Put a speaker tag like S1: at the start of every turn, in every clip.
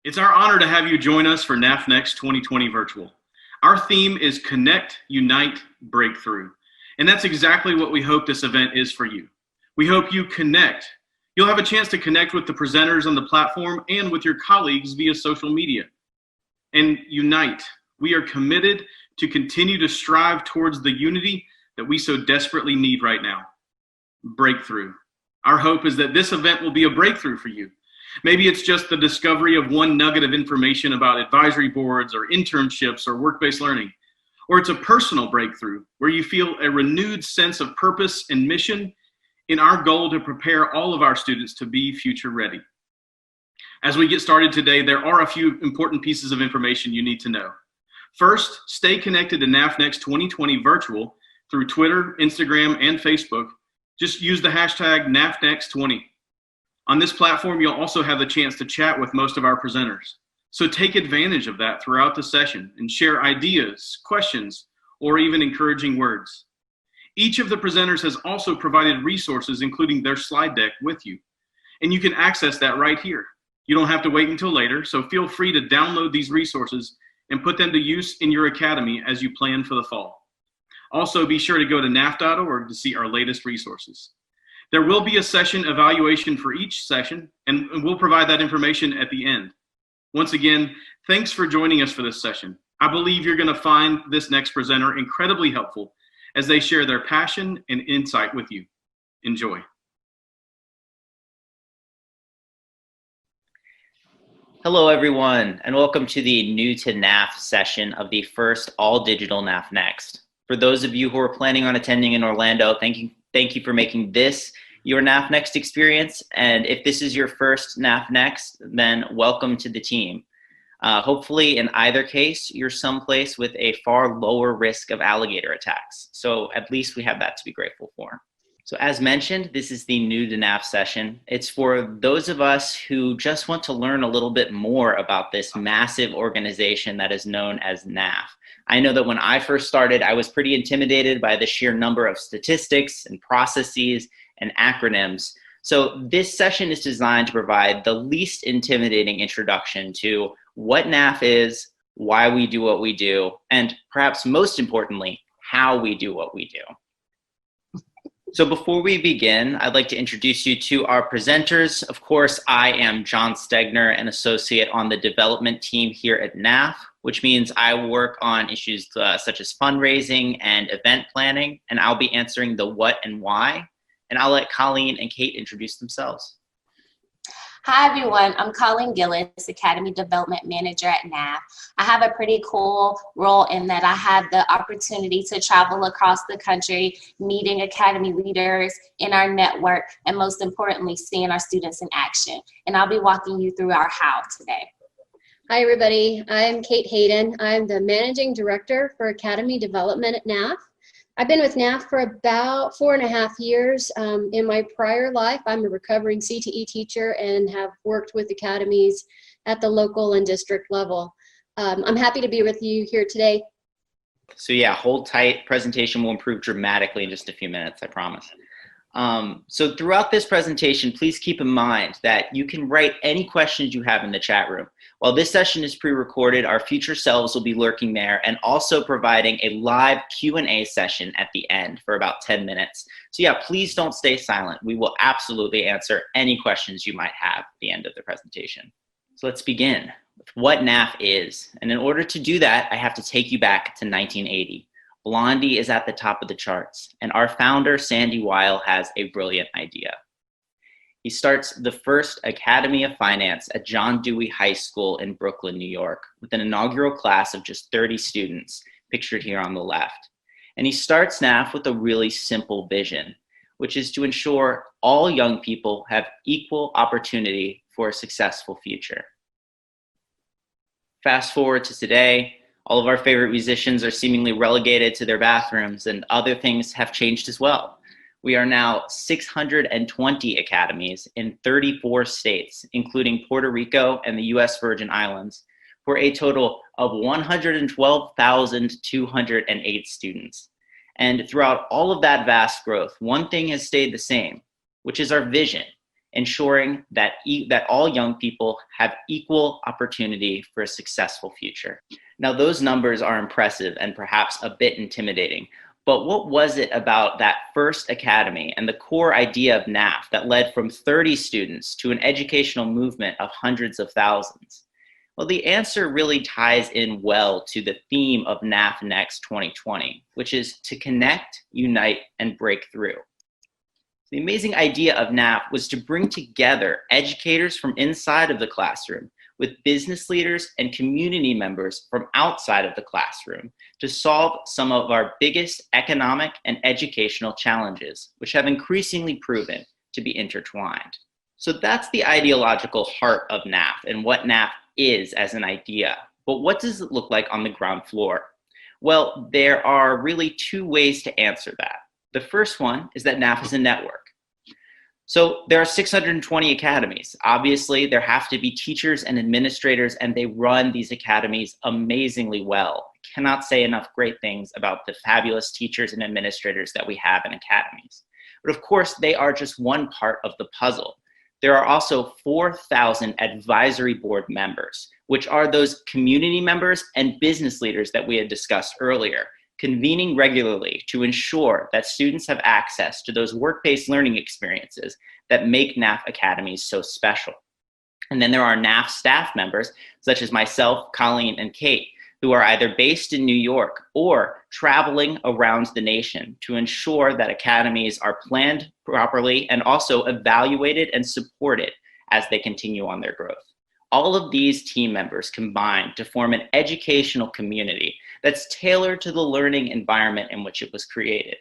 S1: It's our honor to have you join us for NAF Next 2020 Virtual. Our theme is Connect, Unite, Breakthrough. And that's exactly what we hope this event is for you. We hope you connect. You'll have a chance to connect with the presenters on the platform and with your colleagues via social media. And unite. We are committed to continue to strive towards the unity that we so desperately need right now. Breakthrough. Our hope is that this event will be a breakthrough for you. Maybe it's just the discovery of one nugget of information about advisory boards or internships or work-based learning. Or it's a personal breakthrough where you feel a renewed sense of purpose and mission in our goal to prepare all of our students to be future ready. As we get started today, there are a few important pieces of information you need to know. First, stay connected to NAF Next 2020 Virtual through Twitter, Instagram, and Facebook. Just use the hashtag NAFNext20. On this platform, you'll also have the chance to chat with most of our presenters. So take advantage of that throughout the session and share ideas, questions, or even encouraging words. Each of the presenters has also provided resources, including their slide deck, with you. And you can access that right here. You don't have to wait until later, so feel free to download these resources and put them to use in your academy as you plan for the fall. Also, be sure to go to NAF.org to see our latest resources. There will be a session evaluation for each session, and we'll provide that information at the end. Once again, thanks for joining us for this session. I believe you're going to find this next presenter incredibly helpful as they share their passion and insight with you. Enjoy.
S2: Hello, everyone, and welcome to the New to NAF session of the first all-digital NAF Next. For those of you who are planning on attending in Orlando, thank you for making this your NAF Next experience. And if this is your first NAF Next, then welcome to the team. Hopefully, in either case, you're someplace with a far lower risk of alligator attacks. So at least we have that to be grateful for. So as mentioned, this is the New to NAF session. It's for those of us who just want to learn a little bit more about this massive organization that is known as NAF. I know that when I first started, I was pretty intimidated by the sheer number of statistics and processes and acronyms. So this session is designed to provide the least intimidating introduction to what NAF is, why we do what we do, and perhaps most importantly, how we do what we do. So before we begin, I'd like to introduce you to our presenters. Of course, I am John Stegner, an associate on the development team here at NAF, which means I work on issues such as fundraising and event planning, and I'll be answering the what and why. And I'll let Colleen and Kate introduce themselves.
S3: Hi everyone, I'm Colleen Gillis, Academy Development Manager at NAF. I have a pretty cool role in that I have the opportunity to travel across the country, meeting Academy leaders in our network, and most importantly, seeing our students in action. And I'll be walking you through our how today.
S4: Hi everybody, I'm Kate Hayden. I'm the Managing Director for Academy Development at NAF. I've been with NAF for about 4.5 years. In my prior life, I'm a recovering CTE teacher and have worked with academies at the local and district level. I'm happy to be with you here today.
S2: So yeah, hold tight. Presentation will improve dramatically in just a few minutes, I promise. So throughout this presentation, please keep in mind that you can write any questions you have in the chat room. While this session is pre-recorded, our future selves will be lurking there and also providing a live Q&A session at the end for about 10 minutes. So yeah, please don't stay silent. We will absolutely answer any questions you might have at the end of the presentation. So let's begin with what NAF is. And in order to do that, I have to take you back to 1980. Blondie is at the top of the charts, and our founder, Sandy Weil, has a brilliant idea. He starts the first Academy of Finance at John Dewey High School in Brooklyn, New York, with an inaugural class of just 30 students, pictured here on the left. And he starts NAF with a really simple vision, which is to ensure all young people have equal opportunity for a successful future. Fast forward to today, all of our favorite musicians are seemingly relegated to their bathrooms, and other things have changed as well. We are now 620 academies in 34 states, including Puerto Rico and the US Virgin Islands, for a total of 112,208 students. And throughout all of that vast growth, one thing has stayed the same, which is our vision, ensuring that all young people have equal opportunity for a successful future. Now, those numbers are impressive and perhaps a bit intimidating, but what was it about that first academy and the core idea of NAF that led from 30 students to an educational movement of hundreds of thousands? Well, the answer really ties in well to the theme of NAF Next 2020, which is to connect, unite, and break through. The amazing idea of NAF was to bring together educators from inside of the classroom with business leaders and community members from outside of the classroom to solve some of our biggest economic and educational challenges, which have increasingly proven to be intertwined. So that's the ideological heart of NAF and what NAF is as an idea. But what does it look like on the ground floor? Well, there are really two ways to answer that. The first one is that NAF is a network. So there are 620 academies. Obviously, there have to be teachers and administrators, and they run these academies amazingly well. I cannot say enough great things about the fabulous teachers and administrators that we have in academies. But of course, they are just one part of the puzzle. There are also 4,000 advisory board members, which are those community members and business leaders that we had discussed earlier, convening regularly to ensure that students have access to those work-based learning experiences that make NAF academies so special. And then there are NAF staff members, such as myself, Colleen, and Kate, who are either based in New York or traveling around the nation to ensure that academies are planned properly and also evaluated and supported as they continue on their growth. All of these team members combine to form an educational community that's tailored to the learning environment in which it was created.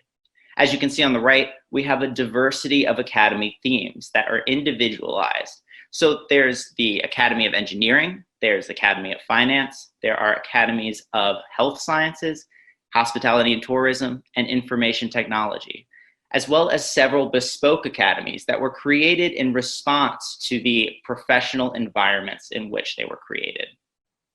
S2: As you can see on the right, we have a diversity of academy themes that are individualized. So there's the Academy of Engineering, there's the Academy of Finance, there are academies of Health Sciences, Hospitality and Tourism, and Information Technology, as well as several bespoke academies that were created in response to the professional environments in which they were created.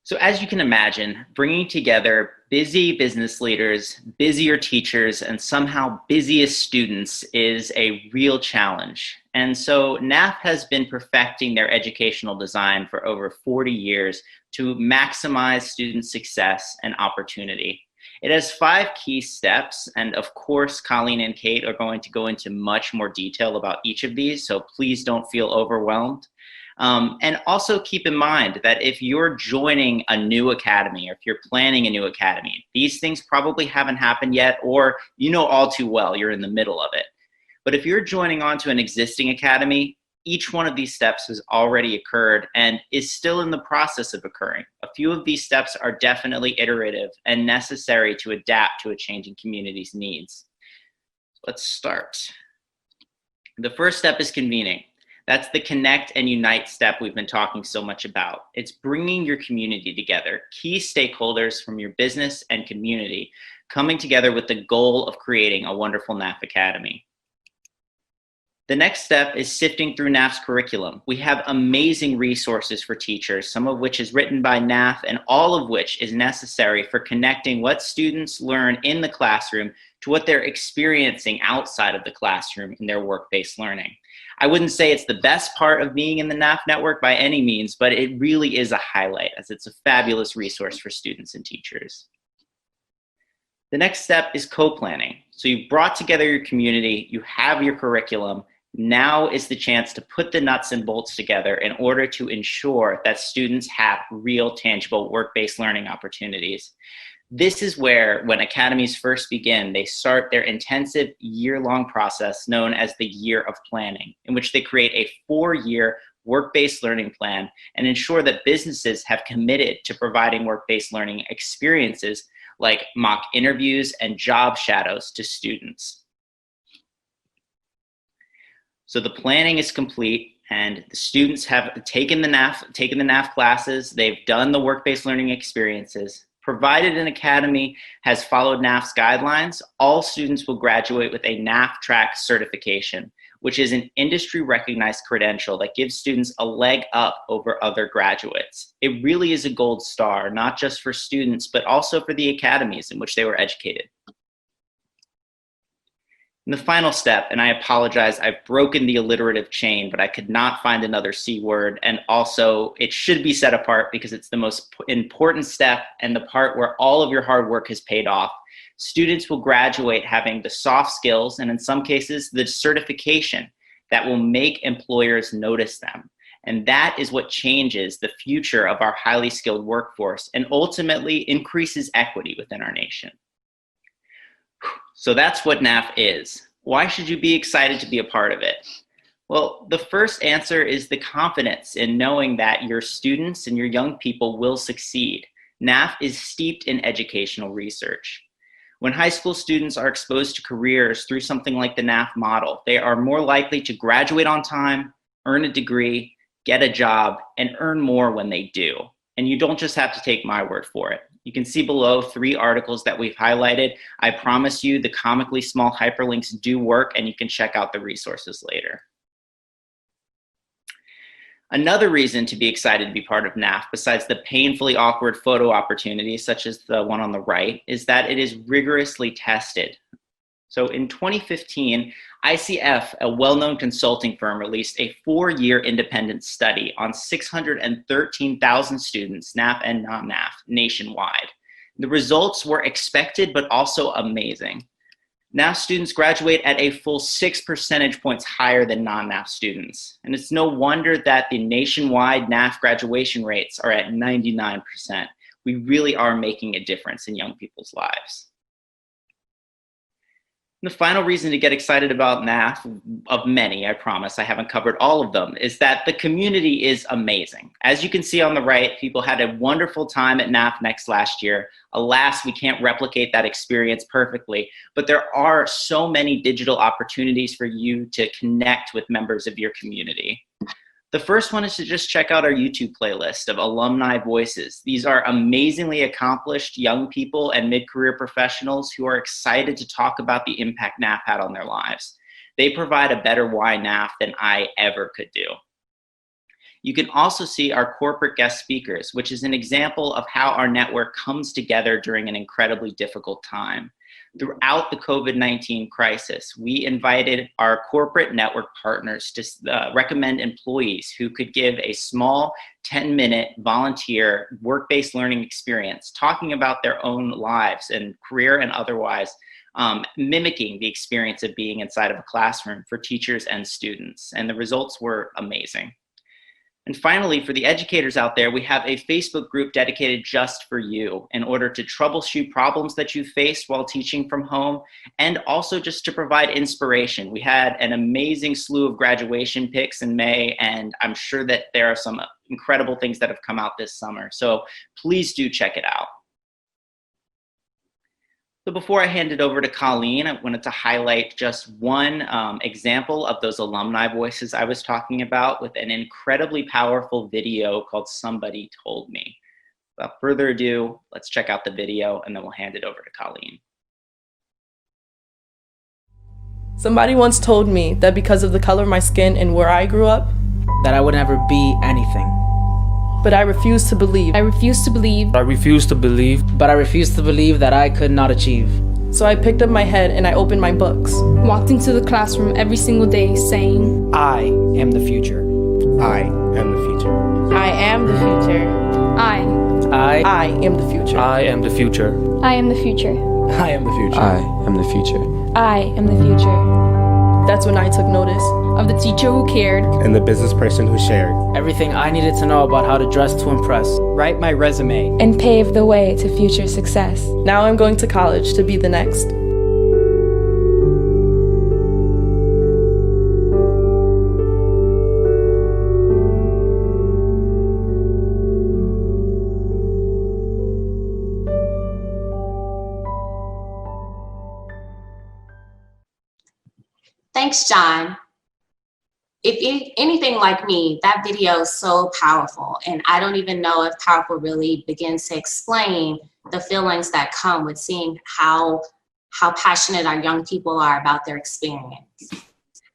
S2: So as you can imagine, bringing together busy business leaders, busier teachers, and somehow busiest students is a real challenge. And so NAF has been perfecting their educational design for over 40 years to maximize student success and opportunity. It has 5 key steps, and of course, Colleen and Kate are going to go into much more detail about each of these, so please don't feel overwhelmed. And also keep in mind that if you're joining a new academy or if you're planning a new academy, these things probably haven't happened yet, or you know all too well, you're in the middle of it. But if you're joining onto an existing academy, each one of these steps has already occurred and is still in the process of occurring. A few of these steps are definitely iterative and necessary to adapt to a changing community's needs. Let's start. The first step is convening. That's the connect and unite step we've been talking so much about. It's bringing your community together, key stakeholders from your business and community coming together with the goal of creating a wonderful NAF Academy. The next step is sifting through NAF's curriculum. We have amazing resources for teachers, some of which is written by NAF and all of which is necessary for connecting what students learn in the classroom to what they're experiencing outside of the classroom in their work-based learning. I wouldn't say it's the best part of being in the NAF network by any means, but it really is a highlight as it's a fabulous resource for students and teachers. The next step is co-planning. So you've brought together your community, you have your curriculum. Now is the chance to put the nuts and bolts together in order to ensure that students have real, tangible work-based learning opportunities. This is where, when academies first begin, they start their intensive year-long process known as the Year of Planning, in which they create a 4-year work-based learning plan and ensure that businesses have committed to providing work-based learning experiences like mock interviews and job shadows to students. So the planning is complete and the students have taken the NAF classes, they've done the work-based learning experiences. Provided an academy has followed NAF's guidelines, all students will graduate with a NAFTrack certification, which is an industry-recognized credential that gives students a leg up over other graduates. It really is a gold star, not just for students, but also for the academies in which they were educated. And the final step, and I apologize, I've broken the alliterative chain, but I could not find another C word. And also, it should be set apart because it's the most important step and the part where all of your hard work has paid off. Students will graduate having the soft skills, and in some cases, the certification that will make employers notice them. And that is what changes the future of our highly skilled workforce and ultimately increases equity within our nation. So that's what NAF is. Why should you be excited to be a part of it? Well, the first answer is the confidence in knowing that your students and your young people will succeed. NAF is steeped in educational research. When high school students are exposed to careers through something like the NAF model, they are more likely to graduate on time, earn a degree, get a job, and earn more when they do. And you don't just have to take my word for it. You can see below 3 articles that we've highlighted. I promise you the comically small hyperlinks do work, and you can check out the resources later. Another reason to be excited to be part of NAF, besides the painfully awkward photo opportunities, such as the one on the right, is that it is rigorously tested. So in 2015, ICF, a well-known consulting firm, released a 4-year independent study on 613,000 students, NAF and non-NAF, nationwide. The results were expected, but also amazing. NAF students graduate at a full 6 percentage points higher than non-NAF students. And it's no wonder that the nationwide NAF graduation rates are at 99%. We really are making a difference in young people's lives. The final reason to get excited about NAF, of many, I promise, I haven't covered all of them, is that the community is amazing. As you can see on the right, people had a wonderful time at NAF Next last year. Alas, we can't replicate that experience perfectly, but there are so many digital opportunities for you to connect with members of your community. The first one is to just check out our YouTube playlist of alumni voices. These are amazingly accomplished young people and mid-career professionals who are excited to talk about the impact NAF had on their lives. They provide a better why NAF than I ever could do. You can also see our corporate guest speakers, which is an example of how our network comes together during an incredibly difficult time. Throughout the COVID-19 crisis, we invited our corporate network partners to recommend employees who could give a small 10-minute volunteer work-based learning experience, talking about their own lives and career and otherwise, mimicking the experience of being inside of a classroom for teachers and students. And the results were amazing. And finally, for the educators out there, we have a Facebook group dedicated just for you in order to troubleshoot problems that you faced while teaching from home, and also just to provide inspiration. We had an amazing slew of graduation pics in May, and I'm sure that there are some incredible things that have come out this summer. So please do check it out. So before I hand it over to Colleen, I wanted to highlight just one example of those alumni voices I was talking about with an incredibly powerful video called Somebody Told Me. Without further ado, let's check out the video and then we'll hand it over to Colleen.
S5: Somebody once told me that because of the color of my skin and where I grew up,
S6: that I would never be anything.
S5: but I refuse to believe.
S7: I refuse to believe.
S8: I refuse to believe.
S6: But I refuse to believe that I could not achieve.
S5: So I picked up my head and I opened my books.
S7: Walked into the classroom every single day saying,
S6: I am the future.
S9: I am the future.
S5: I am the future.
S7: I
S5: am the future.
S8: I am the future.
S7: I am the future.
S9: I am the future.
S10: I am the future.
S7: I am the future.
S5: That's when I took notice
S7: of the teacher who cared
S9: And the business person who shared
S6: everything I needed to know about how to dress to impress.
S10: Write my resume.
S7: and paved the way to future success.
S5: Now I'm going to college to be the next.
S3: Thanks, John. If anything like me, that video is so powerful, and I don't even know if powerful really begins to explain the feelings that come with seeing how passionate our young people are about their experience.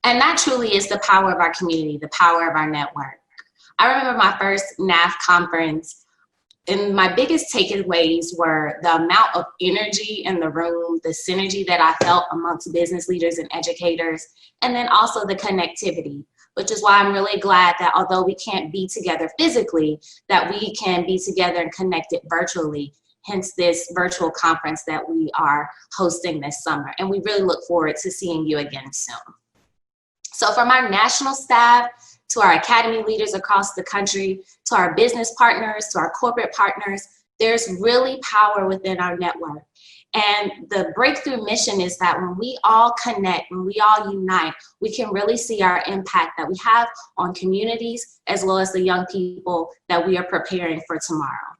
S3: And that truly is the power of our community, the power of our network. I remember my first NAF conference And my biggest takeaways were the amount of energy in the room, the synergy that I felt amongst business leaders and educators, and then also the connectivity, which is why I'm really glad that although we can't be together physically, that we can be together and connected virtually, hence this virtual conference that we are hosting this summer. And we really look forward to seeing you again soon. So from our national staff, to our academy leaders across the country, to our business partners, to our corporate partners, there's really power within our network. And the breakthrough mission is that when we all connect, when we all unite, we can really see our impact that we have on communities as well as the young people that we are preparing for tomorrow.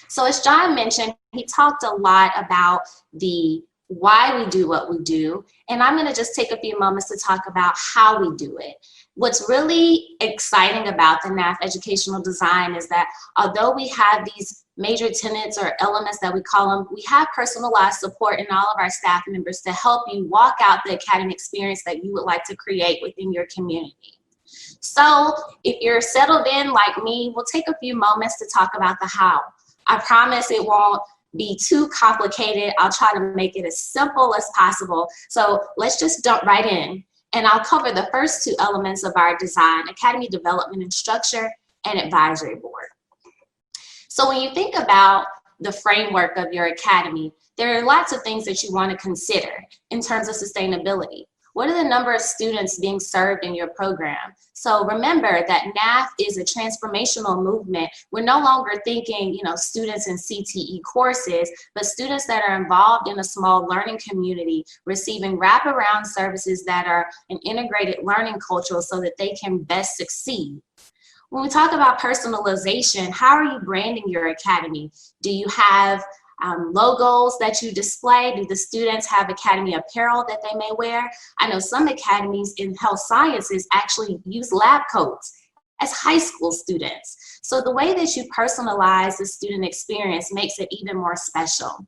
S3: So as John mentioned, he talked a lot about the why we do what we do. And I'm gonna just take a few moments to talk about how we do it. What's really exciting about the NAF educational design is that although we have these major tenets or elements that we call them, we have personalized support in all of our staff members to help you walk out the academic experience that you would like to create within your community. So if you're settled in like me, we'll take a few moments to talk about the how. I promise it won't be too complicated. I'll try to make it as simple as possible. So let's just jump right in. And I'll cover the first two elements of our design: academy development and structure, and advisory board. So when you think about the framework of your academy, there are lots of things that you want to consider in terms of sustainability. What are the number of students being served in your program? So remember that NAF is a transformational movement. We're no longer thinking, students in CTE courses, but students that are involved in a small learning community, receiving wraparound services that are an integrated learning culture so that they can best succeed. When we talk about personalization, how are you branding your academy? Do you have logos that you display? Do the students have academy apparel that they may wear? I know some academies in health sciences actually use lab coats as high school students. So the way that you personalize the student experience makes it even more special.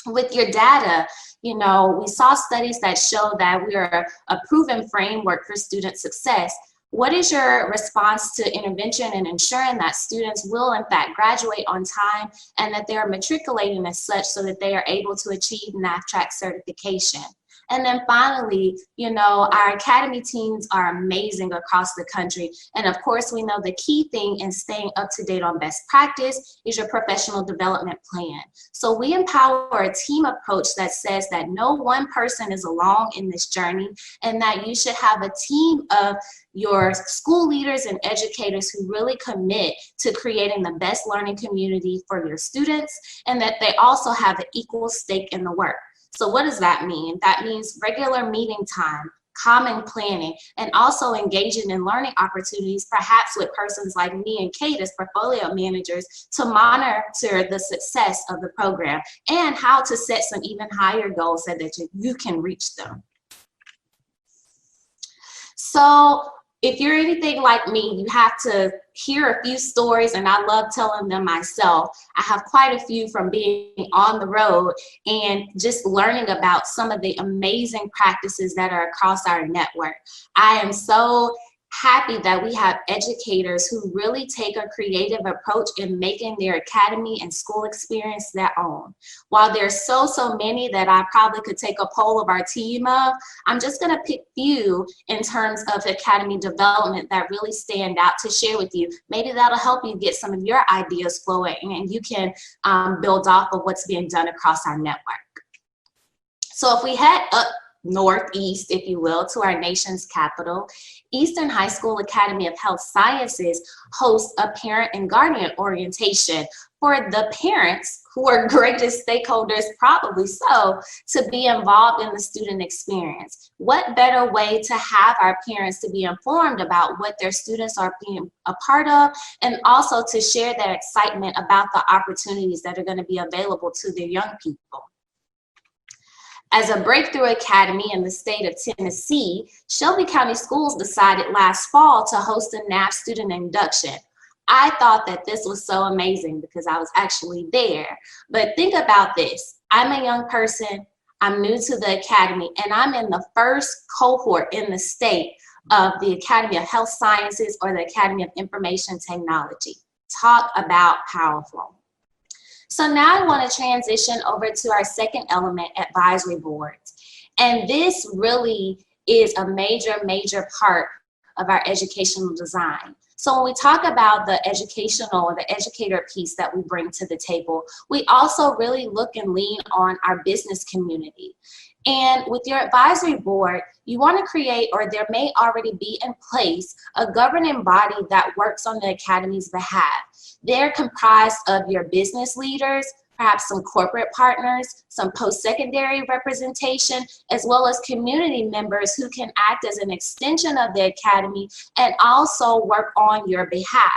S3: With your data, we saw studies that show that we are a proven framework for student success. What is your response to intervention and ensuring that students will in fact graduate on time and that they are matriculating as such so that they are able to achieve NAFTrack certification? And then finally, our academy teams are amazing across the country. And of course, we know the key thing in staying up to date on best practice is your professional development plan. So we empower a team approach that says that no one person is alone in this journey and that you should have a team of your school leaders and educators who really commit to creating the best learning community for your students, and that they also have an equal stake in the work. So what does that mean? That means regular meeting time, common planning, and also engaging in learning opportunities, perhaps with persons like me and Kate as portfolio managers, to monitor the success of the program and how to set some even higher goals so that you can reach them. So if you're anything like me, you have to hear a few stories, and I love telling them myself. I have quite a few from being on the road and just learning about some of the amazing practices that are across our network. I am so happy that we have educators who really take a creative approach in making their academy and school experience their own. While there's so many that I probably could take a poll of our team of, I'm just gonna pick few in terms of academy development that really stand out to share with you. Maybe that'll help you get some of your ideas flowing and you can build off of what's being done across our network. So if we head up northeast, if you will, to our nation's capital, Eastern High School Academy of Health Sciences hosts a parent and guardian orientation for the parents who are greatest stakeholders, probably so, to be involved in the student experience. What better way to have our parents to be informed about what their students are being a part of, and also to share their excitement about the opportunities that are going to be available to their young people. As a breakthrough academy in the state of Tennessee, Shelby County Schools decided last fall to host a NAF student induction. I thought that this was so amazing because I was actually there. But think about this. I'm a young person, I'm new to the academy, and I'm in the first cohort in the state of the Academy of Health Sciences or the Academy of Information Technology. Talk about powerful. So now I want to transition over to our second element, advisory boards. And this really is a major part of our educational design. So when we talk about the educational or the educator piece that we bring to the table, we also really look and lean on our business community. And with your advisory board, you want to create, or there may already be in place, a governing body that works on the Academy's behalf. They're comprised of your business leaders, perhaps some corporate partners, some post-secondary representation, as well as community members who can act as an extension of the Academy and also work on your behalf.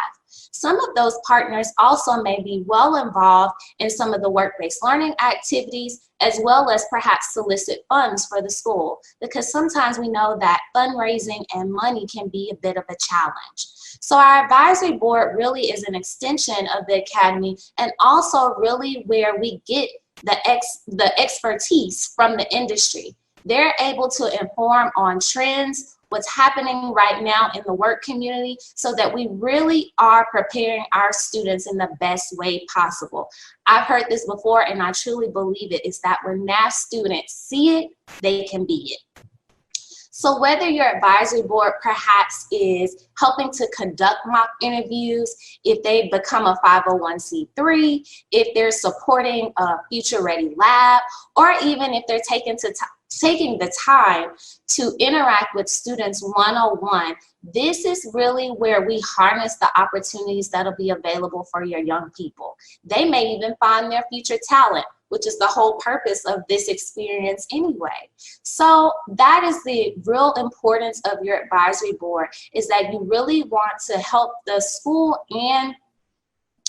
S3: Some of those partners also may be well involved in some of the work-based learning activities, as well as perhaps solicit funds for the school, because sometimes we know that fundraising and money can be a bit of a challenge. So our advisory board really is an extension of the Academy, and also really where we get the expertise from the industry. They're able to inform on trends, what's happening right now in the work community, so that we really are preparing our students in the best way possible. I've heard this before, and I truly believe it, is that when NAF students see it, they can be it. So whether your advisory board perhaps is helping to conduct mock interviews, if they become a 501c3, if they're supporting a Future Ready Lab, or even if they're taking the time to interact with students one-on-one, this is really where we harness the opportunities that'll be available for your young people. They may even find their future talent, which is the whole purpose of this experience anyway. So that is the real importance of your advisory board, is that you really want to help the school and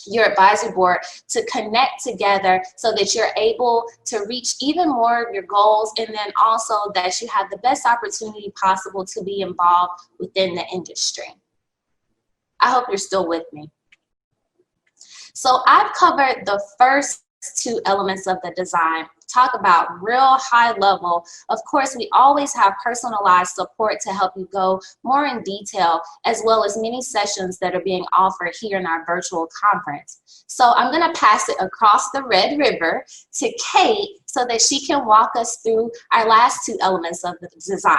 S3: your advisory board to connect together so that you're able to reach even more of your goals, and then also that you have the best opportunity possible to be involved within the industry. I hope you're still with me. So I've covered the first two elements of the design. Talk about real high level. Of course, we always have personalized support to help you go more in detail, as well as many sessions that are being offered here in our virtual conference. So I'm going to pass it across the Red River to Kate so that she can walk us through our last two elements of the design.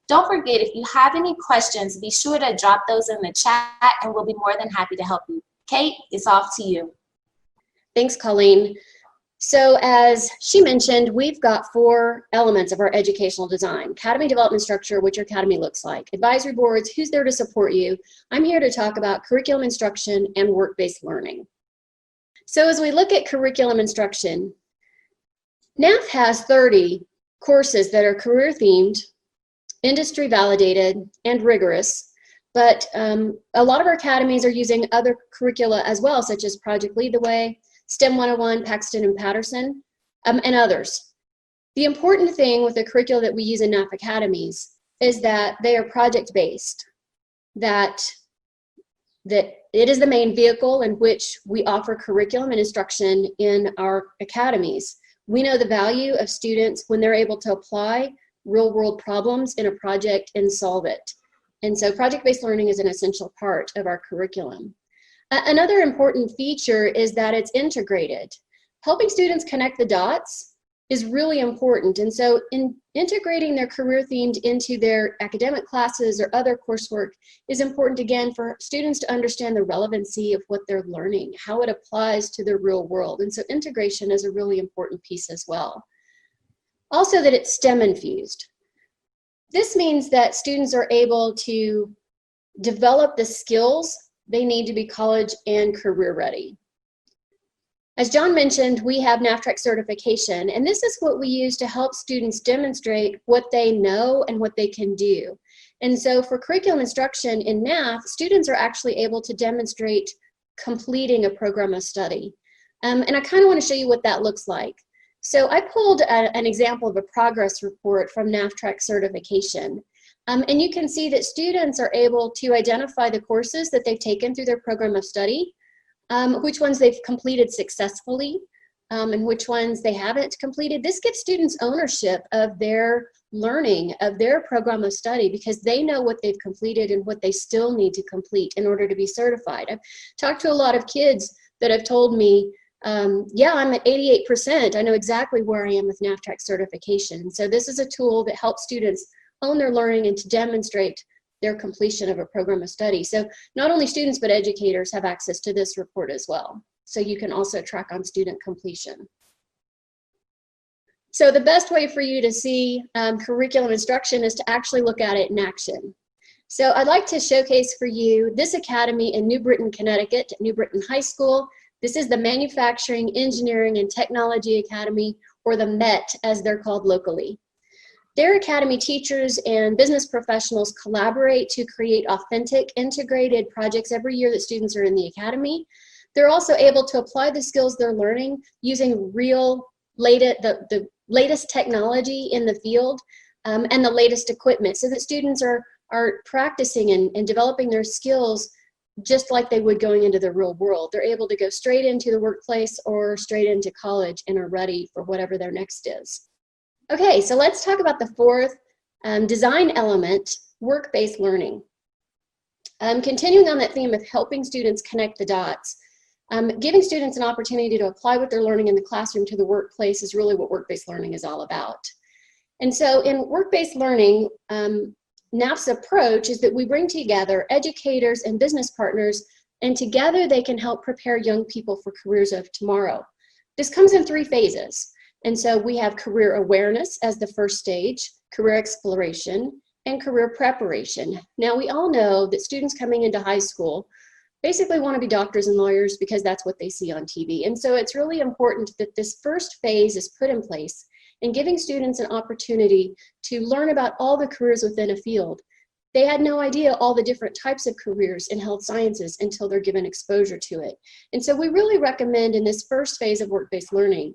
S3: Don't forget, if you have any questions, be sure to drop those in the chat and we'll be more than happy to help you. Kate, it's off to you.
S4: Thanks, Colleen. So as she mentioned, we've got 4 elements of our educational design. Academy development structure, what your academy looks like. Advisory boards, who's there to support you. I'm here to talk about curriculum instruction and work-based learning. So as we look at curriculum instruction, NAF has 30 courses that are career themed, industry validated, and rigorous. But a lot of our academies are using other curricula as well, such as Project Lead the Way, STEM 101, Paxton and Patterson, and others. The important thing with the curricula that we use in NAF Academies is that they are project-based, that it is the main vehicle in which we offer curriculum and instruction in our academies. We know the value of students when they're able to apply real-world problems in a project and solve it. And so project-based learning is an essential part of our curriculum. Another important feature is that it's integrated. Helping students connect the dots is really important. And so in integrating their career themed into their academic classes or other coursework is important, again, for students to understand the relevancy of what they're learning, how it applies to the real world. And so integration is a really important piece as well. Also, that it's STEM infused. This means that students are able to develop the skills they need to be college and career ready. As John mentioned, we have NAFTrack certification, and this is what we use to help students demonstrate what they know and what they can do. And so for curriculum instruction in NAF, students are actually able to demonstrate completing a program of study. And I kind of want to show you what that looks like. So I pulled an example of a progress report from NAFTrack certification. And you can see that students are able to identify the courses that they've taken through their program of study, which ones they've completed successfully, and which ones they haven't completed. This gives students ownership of their learning of their program of study because they know what they've completed and what they still need to complete in order to be certified. I've talked to a lot of kids that have told me, yeah, I'm at 88%. I know exactly where I am with NAFTrack certification. So this is a tool that helps students own their learning and to demonstrate their completion of a program of study. So not only students, but educators have access to this report as well. So you can also track on student completion. So the best way for you to see curriculum instruction is to actually look at it in action. So I'd like to showcase for you this academy in New Britain, Connecticut, New Britain High School. This is the Manufacturing, Engineering, and Technology Academy, or the MET as they're called locally. Their academy teachers and business professionals collaborate to create authentic, integrated projects every year that students are in the academy. They're also able to apply the skills they're learning using real, the latest technology in the field and the latest equipment so that students are practicing and developing their skills just like they would going into the real world. They're able to go straight into the workplace or straight into college and are ready for whatever their next is. Okay, so let's talk about the fourth design element, work-based learning. Continuing on that theme of helping students connect the dots, giving students an opportunity to apply what they're learning in the classroom to the workplace is really what work-based learning is all about. And so in work-based learning, NAF's approach is that we bring together educators and business partners, and together they can help prepare young people for careers of tomorrow. This comes in 3 phases. And so we have career awareness as the first stage, career exploration, and career preparation. Now we all know that students coming into high school basically want to be doctors and lawyers because that's what they see on TV. And so it's really important that this first phase is put in place and giving students an opportunity to learn about all the careers within a field. They had no idea all the different types of careers in health sciences until they're given exposure to it. And so we really recommend in this first phase of work-based learning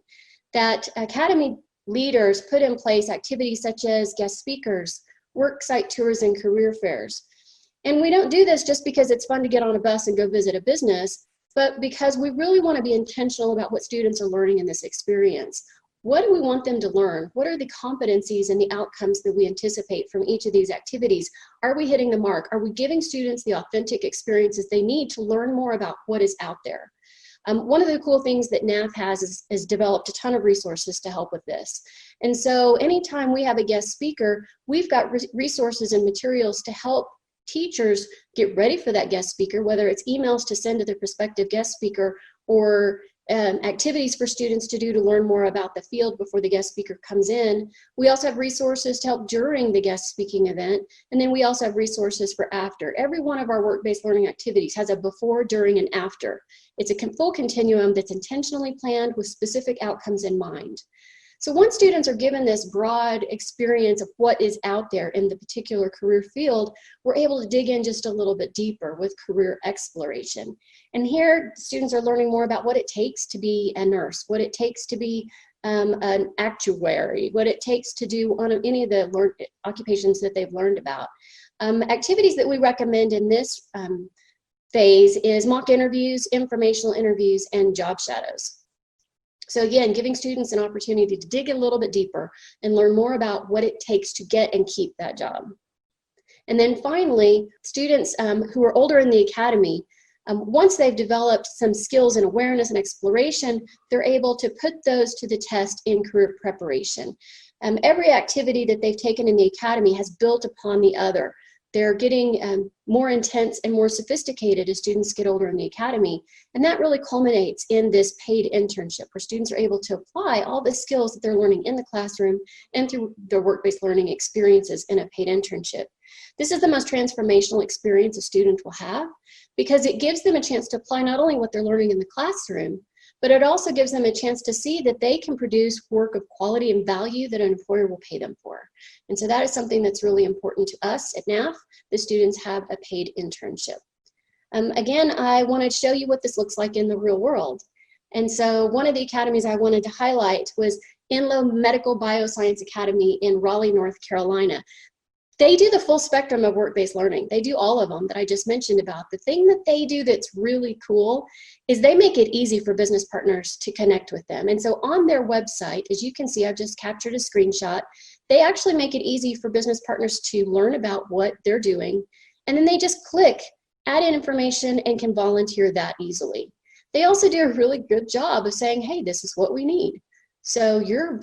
S4: that academy leaders put in place activities such as guest speakers, work site tours, and career fairs. And we don't do this just because it's fun to get on a bus and go visit a business, but because we really want to be intentional about what students are learning in this experience. What do we want them to learn? What are the competencies and the outcomes that we anticipate from each of these activities? Are we hitting the mark? Are we giving students the authentic experiences they need to learn more about what is out there? One of the cool things that NAF has is developed a ton of resources to help with this. And so anytime we have a guest speaker, we've got resources and materials to help teachers get ready for that guest speaker, whether it's emails to send to their prospective guest speaker or activities for students to do to learn more about the field before the guest speaker comes in. We also have resources to help during the guest speaking event, and then we also have resources for after. Every one of our work-based learning activities has a before, during, and after. It's a full continuum that's intentionally planned with specific outcomes in mind. So once students are given this broad experience of what is out there in the particular career field, we're able to dig in just a little bit deeper with career exploration. And here, students are learning more about what it takes to be a nurse, what it takes to be an actuary, what it takes to do on any of the occupations that they've learned about. Activities that we recommend in this phase is mock interviews, informational interviews, and job shadows. So again, giving students an opportunity to dig a little bit deeper and learn more about what it takes to get and keep that job. And then finally, students who are older in the academy, once they've developed some skills in awareness and exploration, they're able to put those to the test in career preparation. Every activity that they've taken in the academy has built upon the other. They're getting more intense and more sophisticated as students get older in the academy. And that really culminates in this paid internship where students are able to apply all the skills that they're learning in the classroom and through their work-based learning experiences in a paid internship. This is the most transformational experience a student will have because it gives them a chance to apply not only what they're learning in the classroom, but it also gives them a chance to see that they can produce work of quality and value that an employer will pay them for. And so that is something that's really important to us at NAF. The students have a paid internship. Again, I want to show you what this looks like in the real world. And so one of the academies I wanted to highlight was Inlow Medical Bioscience Academy in Raleigh, North Carolina. They do the full spectrum of work-based learning. They do all of them that I just mentioned about. The thing that they do that's really cool is they make it easy for business partners to connect with them. And so on their website, as you can see, I've just captured a screenshot, they actually make it easy for business partners to learn about what they're doing. And then they just click, add in information, and can volunteer that easily. They also do a really good job of saying, hey, this is what we need. So your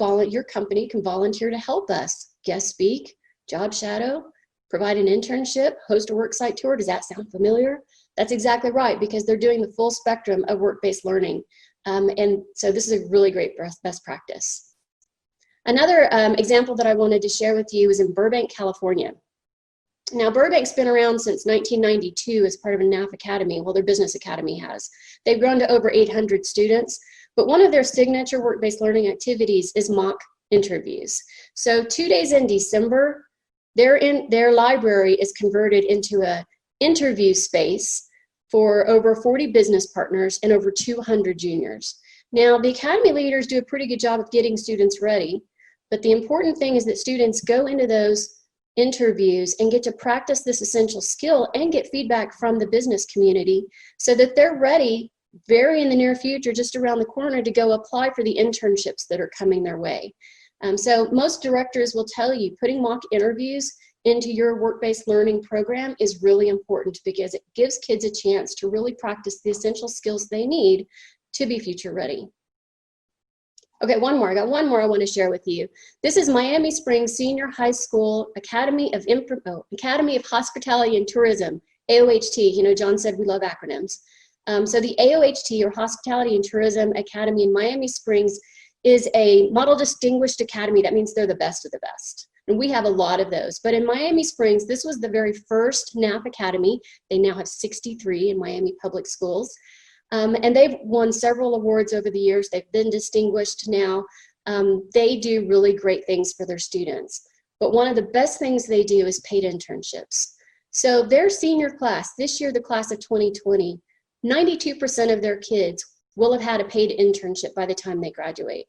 S4: company can volunteer to help us guest speak, job shadow, provide an internship, host a worksite tour. Does that sound familiar? That's exactly right, because they're doing the full spectrum of work-based learning. And so this is a really great best practice. Another example that I wanted to share with you is in Burbank, California. Now, Burbank's been around since 1992 as part of a NAF Academy. Well, their business academy has. They've grown to over 800 students, but one of their signature work-based learning activities is mock interviews. So 2 days in December, their library is converted into an interview space for over 40 business partners and over 200 juniors. Now, the academy leaders do a pretty good job of getting students ready, but the important thing is that students go into those interviews and get to practice this essential skill and get feedback from the business community so that they're ready very in the near future, just around the corner, to go apply for the internships that are coming their way. So most directors will tell you putting mock interviews into your work-based learning program is really important because it gives kids a chance to really practice the essential skills they need to be future ready. Okay, one more. I got one more I want to share with you. This is Miami Springs Senior High School Academy of Hospitality and Tourism, AOHT. You know, John said we love acronyms. So the AOHT, or Hospitality and Tourism Academy in Miami Springs, is a model distinguished academy. That means they're the best of the best. And we have a lot of those. But in Miami Springs, this was the very first NAF Academy. They now have 63 in Miami public schools. And they've won several awards over the years. They've been distinguished now. They do really great things for their students. But one of the best things they do is paid internships. So their senior class, this year the class of 2020, 92% of their kids will have had a paid internship by the time they graduate.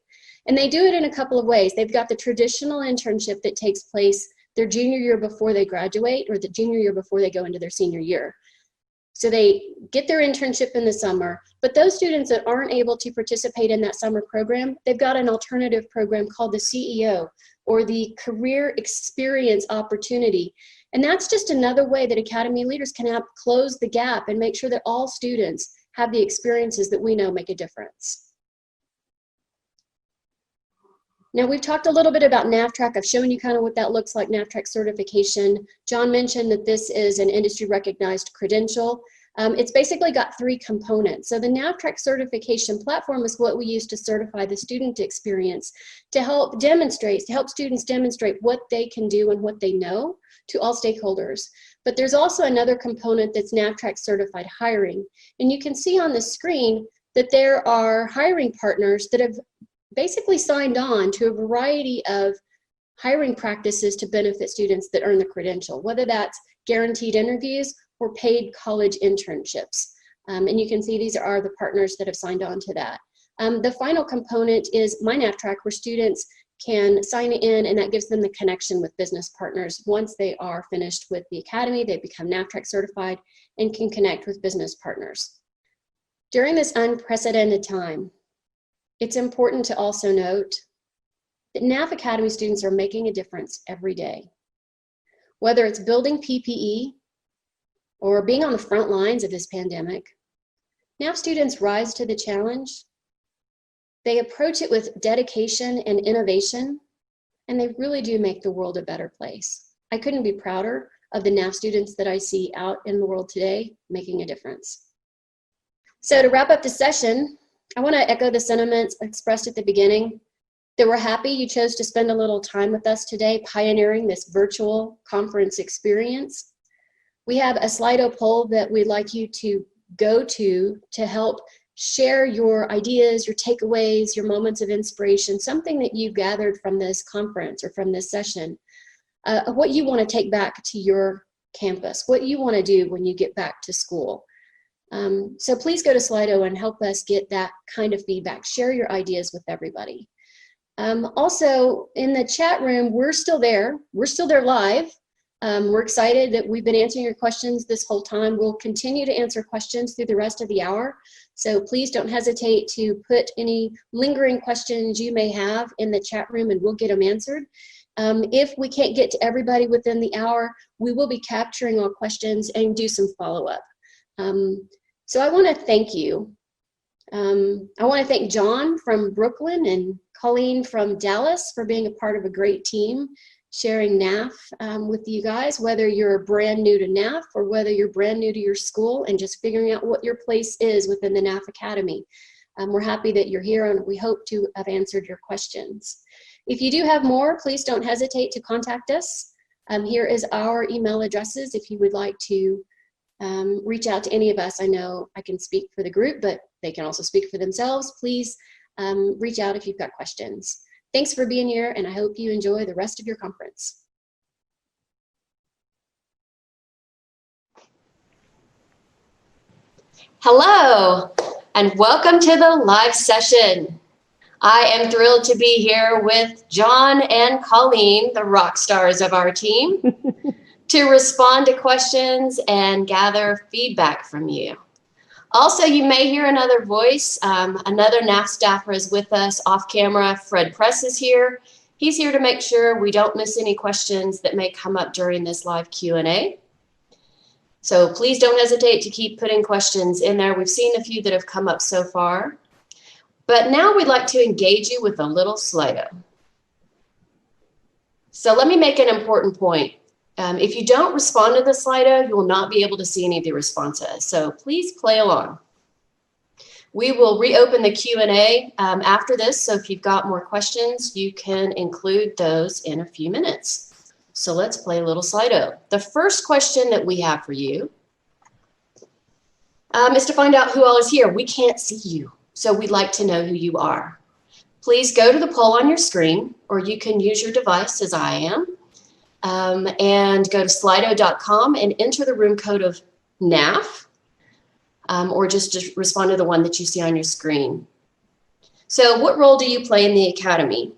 S4: And they do it in a couple of ways. They've got the traditional internship that takes place their junior year before they graduate, or the junior year before they go into their senior year. So they get their internship in the summer, but those students that aren't able to participate in that summer program, they've got an alternative program called the CEO, or the Career Experience Opportunity. And that's just another way that academy leaders can help close the gap and make sure that all students have the experiences that we know make a difference. Now, we've talked a little bit about NAFTrack. I've shown you kind of what that looks like, NAFTrack certification. John mentioned that this is an industry recognized credential. It's basically got three components. So the NAFTrack certification platform is what we use to certify the student experience, to help students demonstrate what they can do and what they know to all stakeholders. But there's also another component that's NAFTrack certified hiring. And you can see on the screen that there are hiring partners that have basically signed on to a variety of hiring practices to benefit students that earn the credential, whether that's guaranteed interviews or paid college internships. And you can see these are the partners that have signed on to that. The final component is My NAFTrack, where students can sign in, and that gives them the connection with business partners. Once they are finished with the academy, they become NAFTrack certified and can connect with business partners. During this unprecedented time, it's important to also note that NAF Academy students are making a difference every day. Whether it's building PPE or being on the front lines of this pandemic, NAF students rise to the challenge. They approach it with dedication and innovation, and they really do make the world a better place. I couldn't be prouder of the NAF students that I see out in the world today making a difference. So to wrap up the session, I want to echo the sentiments expressed at the beginning, that we're happy you chose to spend a little time with us today pioneering this virtual conference experience. We have a Slido poll that we'd like you to go to help share your ideas, your takeaways, your moments of inspiration, something that you gathered from this conference or from this session, what you want to take back to your campus, what you want to do when you get back to school. So please go to Slido and help us get that kind of feedback. Share your ideas with everybody. Also, in the chat room, we're still there. We're still there live. We're excited that we've been answering your questions this whole time. We'll continue to answer questions through the rest of the hour. So please don't hesitate to put any lingering questions you may have in the chat room and we'll get them answered. If we can't get to everybody within the hour, we will be capturing all questions and do some follow-up. So I want to thank you. I want to thank John from Brooklyn and Colleen from Dallas for being a part of a great team sharing NAF with you guys, whether you're brand new to NAF or whether you're brand new to your school and just figuring out what your place is within the NAF Academy. We're happy that you're here and we hope to have answered your questions. If you do have more, please don't hesitate to contact us. Here is our email addresses if you would like to reach out to any of us. I know I can speak for the group, but they can also speak for themselves. Please reach out if you've got questions. Thanks for being here, and I hope you enjoy the rest of your conference. Hello, and welcome to the live session. I am thrilled to be here with John and Colleen, the rock stars of our team, to respond to questions and gather feedback from you. Also, you may hear another voice. Another NAF staffer is with us off camera. Fred Press is here. He's here to make sure we don't miss any questions that may come up during this live Q&A. So please don't hesitate to keep putting questions in there. We've seen a few that have come up so far. But now we'd like to engage you with a little Slido. So let me make an important point. If you don't respond to the Slido, you will not be able to see any of the responses. So please play along. We will reopen the Q&A after this. So if you've got more questions, you can include those in a few minutes. So let's play a little Slido. The first question that we have for you is to find out who all is here. We can't see you, so we'd like to know who you are. Please go to the poll on your screen, or you can use your device as I am. And go to slido.com and enter the room code of NAF, or just respond to the one that you see on your screen. So what role do you play in the academy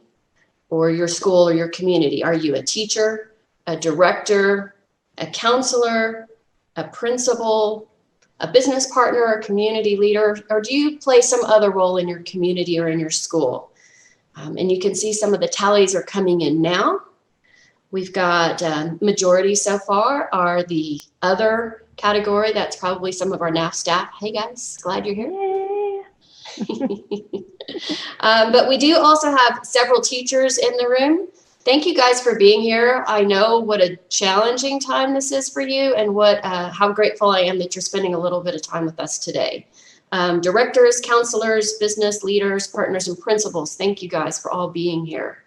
S4: or your school or your community? Are you a teacher, a director, a counselor, a principal, a business partner, a community leader, or do you play some other role in your community or in your school? And you can see some of the tallies are coming in now. We've got majority so far are the other category. That's probably some of our NAF staff. Hey guys, glad you're here. But we do also have several teachers in the room. Thank you guys for being here. I know what a challenging time this is for you and how grateful I am that you're spending a little bit of time with us today. Directors, counselors, business leaders, partners, and principals, thank you guys for all being here.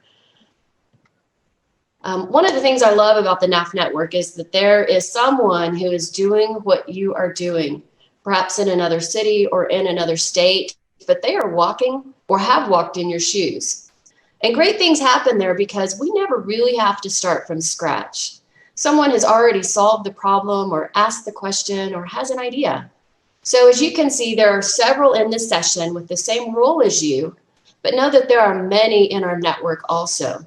S4: One of the things I love about the NAF Network is that there is someone who is doing what you are doing, perhaps in another city or in another state, but they are walking or have walked in your shoes. And great things happen there because we never really have to start from scratch. Someone has already solved the problem or asked the question or has an idea. So as you can see, there are several in this session with the same role as you, but know that there are many in our network also.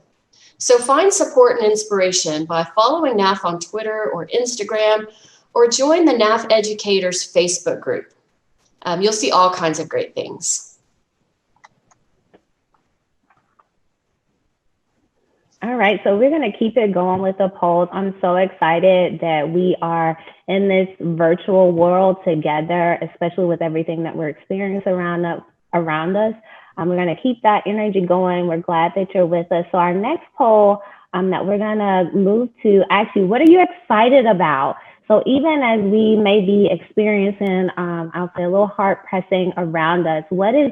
S4: So find support and inspiration by following NAF on Twitter or Instagram, or join the NAF Educators Facebook group. You'll see all kinds of great things.
S11: All right, so we're going to keep it going with the polls. I'm so excited that we are in this virtual world together, especially with everything that we're experiencing around us. We're going to keep that energy going. We're glad that you're with us. So our next poll that we're going to move to, actually, what are you excited about? So even as we may be experiencing, I'll say a little heart pressing around us, what is,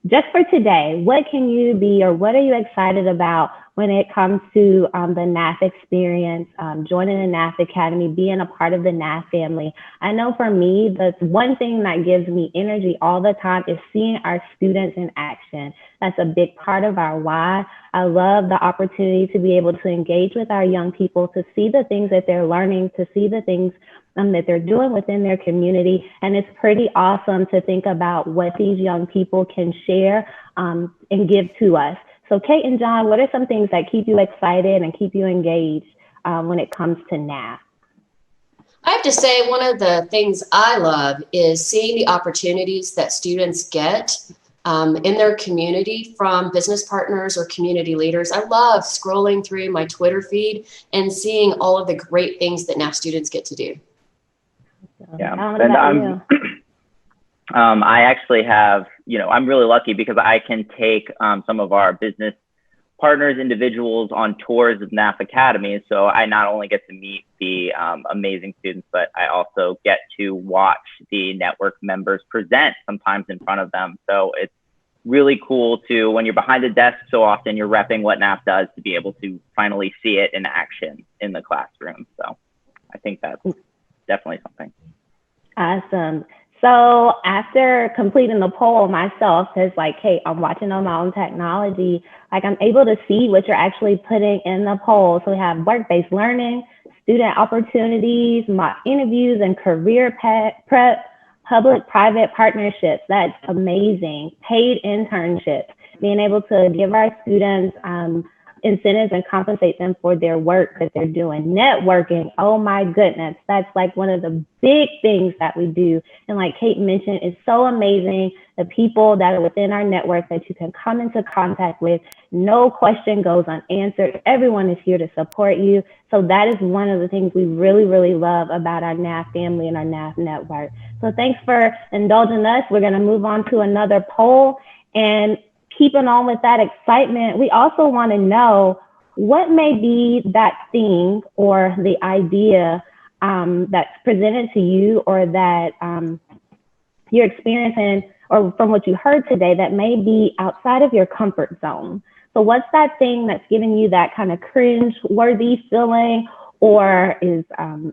S11: just for today, what can you be or what are you excited about when it comes to the NAF experience, joining the NAF Academy, being a part of the NAF family? I know for me, the one thing that gives me energy all the time is seeing our students in action. That's a big part of our why. I love the opportunity to be able to engage with our young people, to see the things that they're learning, to see the things that they're doing within their community. And it's pretty awesome to think about what these young people can share and give to us. So Kate and John, what are some things that keep you excited and keep you engaged when it comes to NAF?
S12: I have to say, one of the things I love is seeing the opportunities that students get in their community from business partners or community leaders. I love scrolling through my Twitter feed and seeing all of the great things that NAF students get to do.
S13: Yeah, and I actually have, I'm really lucky because I can take some of our business partners, individuals on tours of NAF Academies. So I not only get to meet the amazing students, but I also get to watch the network members present sometimes in front of them. So it's really cool to, when you're behind the desk so often, you're repping what NAF does, to be able to finally see it in action in the classroom. So I think that's definitely something.
S11: Awesome. So after completing the poll myself, because like, hey, I'm watching on my own technology, like I'm able to see what you're actually putting in the poll. So we have work-based learning, student opportunities, mock interviews, and career prep, public-private partnerships. That's amazing. Paid internships, being able to give our students incentives and compensate them for their work that they're doing. Networking, oh my goodness, that's like one of the big things that we do. And like Kate mentioned, it's so amazing, the people that are within our network that you can come into contact with. No question goes unanswered. Everyone is here to support you. So that is one of the things we really, really love about our NAF family and our NAF network. So thanks for indulging us. We're gonna move on to another poll. And keeping on with that excitement, we also want to know what may be that thing or the idea that's presented to you, or that you're experiencing, or from what you heard today, that may be outside of your comfort zone. So what's that thing that's giving you that kind of cringe-worthy feeling, or is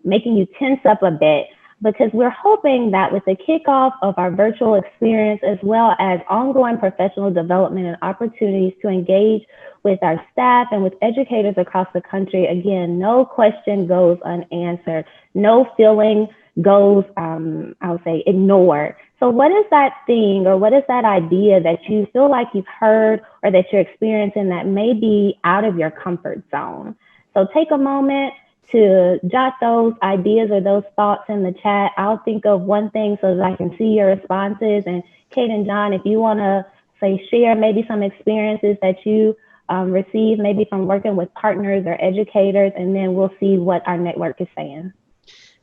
S11: making you tense up a bit? Because we're hoping that with the kickoff of our virtual experience, as well as ongoing professional development and opportunities to engage with our staff and with educators across the country, again, no question goes unanswered. No feeling goes, I'll say, ignored. So what is that thing, or what is that idea that you feel like you've heard or that you're experiencing that may be out of your comfort zone? So take a moment to jot those ideas or those thoughts in the chat. I'll think of one thing so that I can see your responses. And Kate and John, if you want to say, share maybe some experiences that you received, maybe from working with partners or educators, and then we'll see what our network is saying.